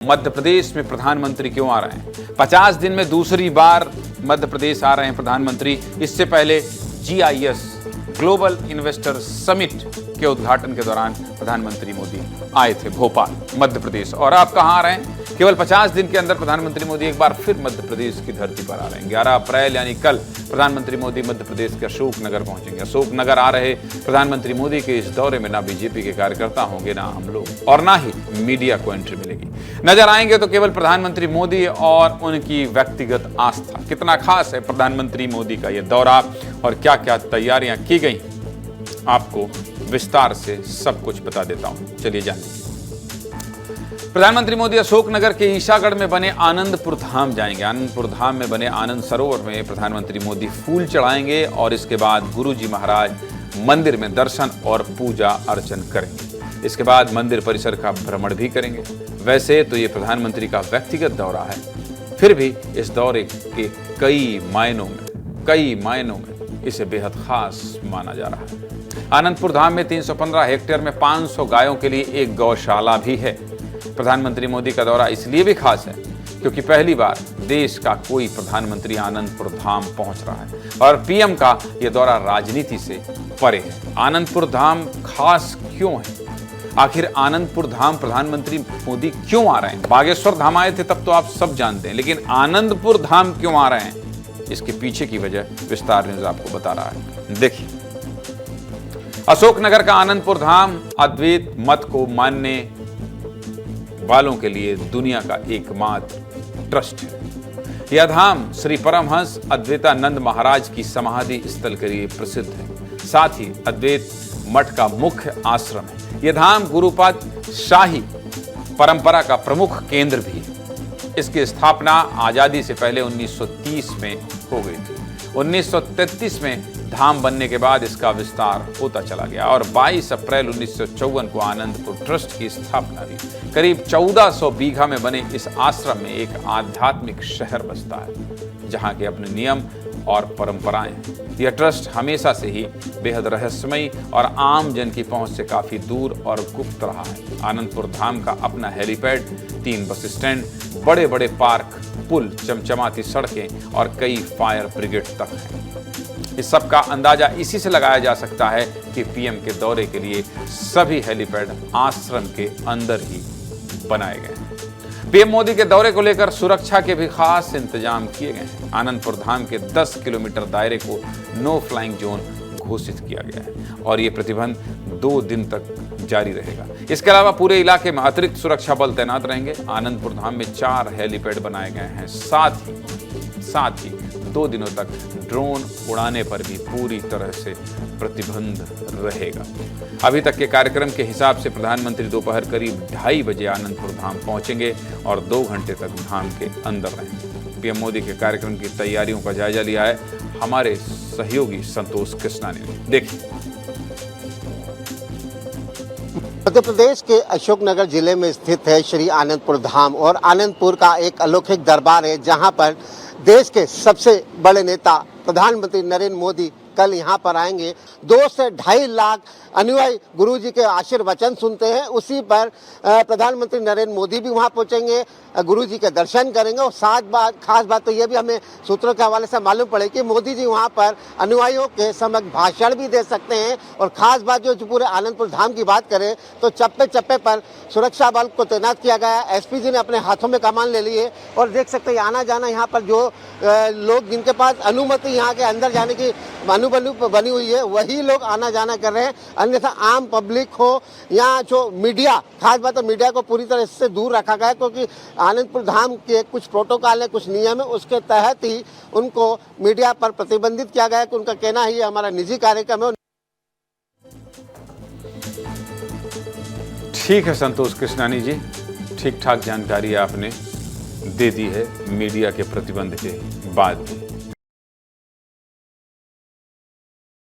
मध्य प्रदेश में प्रधानमंत्री क्यों आ रहे हैं? 50 दिन में दूसरी बार मध्य प्रदेश आ रहे हैं प्रधानमंत्री। इससे पहले GIS ग्लोबल इन्वेस्टर समिट के उद्घाटन के दौरान प्रधानमंत्री मोदी आए थे भोपाल, मध्य प्रदेश। और आप कहां आ रहे हैं? केवल 50 दिन के अंदर प्रधानमंत्री मोदी एक बार फिर मध्य प्रदेश की धरती पर आ रहे हैं। 11 अप्रैल यानी कल प्रधानमंत्री मोदी मध्य प्रदेश के अशोकनगर पहुंचेंगे। अशोकनगर आ रहे प्रधानमंत्री मोदी के इस दौरे में ना बीजेपी के कार्यकर्ता होंगे, ना हम लोग, और ना ही मीडिया को एंट्री मिलेगी। नजर आएंगे तो केवल प्रधानमंत्री मोदी और उनकी व्यक्तिगत आस्था। कितना खास है प्रधानमंत्री मोदी का यह दौरा और क्या क्या तैयारियां की गई, आपको विस्तार से सब कुछ बता देता हूं। चलिए जानिए। प्रधानमंत्री मोदी अशोकनगर के ईशागढ़ में बने आनंदपुर धाम जाएंगे। आनंदपुर धाम में बने आनंद सरोवर में प्रधानमंत्री मोदी फूल चढ़ाएंगे और इसके बाद गुरुजी महाराज मंदिर में दर्शन और पूजा अर्चन करेंगे। इसके बाद मंदिर परिसर का भ्रमण भी करेंगे। वैसे तो ये प्रधानमंत्री का व्यक्तिगत दौरा है, फिर भी इस दौरे के कई मायनों में इसे बेहद खास माना जा रहा है। आनंदपुर धाम में 315 हेक्टेयर में 500 गायों के लिए एक गौशाला भी है। प्रधानमंत्री मोदी का दौरा इसलिए भी खास है क्योंकि पहली बार देश का कोई प्रधानमंत्री आनंदपुर धाम पहुंच रहा है और पीएम का यह दौरा राजनीति से परे है। आनंदपुर धाम खास क्यों है? आखिर आनंदपुर धाम प्रधानमंत्री मोदी क्यों आ रहे हैं? बागेश्वर धाम आए थे तब तो आप सब जानते हैं, लेकिन आनंदपुर धाम क्यों आ रहे हैं, इसके पीछे की वजह विस्तार न्यूज आपको बता रहा है। देखिए, अशोकनगर का आनंदपुर धाम अद्वैत मत को मानने वालों के लिए दुनिया का एकमात्र ट्रस्ट है। यह धाम श्री परमहंस अद्वैतानंद महाराज की समाधि स्थल के लिए प्रसिद्ध है। साथ ही अद्वैत मठ का मुख्य आश्रम है। यह धाम गुरुपाद शाही परंपरा का प्रमुख केंद्र भी है। इसकी स्थापना आजादी से पहले 1930 में हो गई थी। 1933 में धाम बनने के बाद इसका विस्तार होता चला गया और 22 अप्रैल 1954 को आनंदपुर ट्रस्ट की स्थापना हुई। करीब 1400 बीघा में बने इस आश्रम में एक आध्यात्मिक शहर बसता है जहां के अपने नियम और परंपराएं हैं। यह ट्रस्ट हमेशा से ही बेहद रहस्यमयी और आम जन की पहुंच से काफी दूर और गुप्त रहा है। आनंदपुर धाम का अपना हेलीपैड, 3 बस स्टैंड, बड़े बड़े पार्क, पुल, चमचमाती सड़कें और कई फायर ब्रिगेड तक हैं। इस सब का अंदाजा इसी से लगाया जा सकता है कि पीएम के दौरे के लिए सभी हेलीपैड आश्रम के अंदर ही बनाए गए हैं। पीएम मोदी के दौरे को लेकर सुरक्षा के भी खास इंतजाम किए गए हैं। आनंदपुर धाम के 10 किलोमीटर दायरे को नो फ्लाइंग जोन घोषित किया गया है और ये प्रतिबंध 2 दिन तक जारी रहेगा। इसके अलावा पूरे इलाके में अतिरिक्त सुरक्षा बल तैनात रहेंगे। आनंदपुर धाम में 4 हेलीपैड बनाए गए हैं। साथ ही 2 दिनों तक ड्रोन उड़ाने पर भी पूरी तरह से प्रतिबंध रहेगा। अभी तक के कार्यक्रम के हिसाब से प्रधानमंत्री दोपहर करीब 2:30 बजे आनंदपुर धाम पहुंचेंगे और 2 घंटे तक धाम के अंदर रहेंगे। पीएम मोदी के कार्यक्रम की तैयारियों का जायजा लिया है हमारे सहयोगी संतोष कृष्णा ने। देखिए, मध्य प्रदेश के अशोकनगर जिले में स्थित है श्री आनंदपुर धाम और आनंदपुर का एक अलौकिक दरबार है जहां पर देश के सबसे बड़े नेता प्रधानमंत्री नरेंद्र मोदी कल यहाँ पर आएंगे। 2 से 2.5 लाख अनुयायी गुरुजी के आशीर्वचन सुनते हैं। उसी पर प्रधानमंत्री नरेंद्र मोदी भी वहाँ पहुँचेंगे, गुरुजी के दर्शन करेंगे और खास बात तो ये भी हमें सूत्रों के हवाले से मालूम पड़े कि मोदी जी वहाँ पर अनुयायियों के समक्ष भाषण भी दे सकते हैं। और खास बात जो पूरे आनंदपुर धाम की बात करें तो चप्पे चप्पे पर सुरक्षा बल को तैनात किया गया है। एसपी जी ने अपने हाथों में कमान ले ली है और देख सकते हैं आना जाना यहाँ पर जो लोग जिनके पास अनुमति यहाँ के अंदर जाने की बनी हुई है वही लोग आना जाना कर रहे हैं। अन्यथा आम पब्लिक हो या जो मीडिया, खास बात है मीडिया को पूरी तरह इससे दूर रखा गया है क्योंकि आनंदपुर धाम के कुछ प्रोटोकॉल है, कुछ नियम है, उसके तहत ही उनको मीडिया पर प्रतिबंधित किया गया है कि उनका कहना ही हमारा निजी कार्यक्रम है। ठीक है संतोष कृष्णानी जी, ठीक ठाक जानकारी आपने दे दी है मीडिया के प्रतिबंध के बाद भी।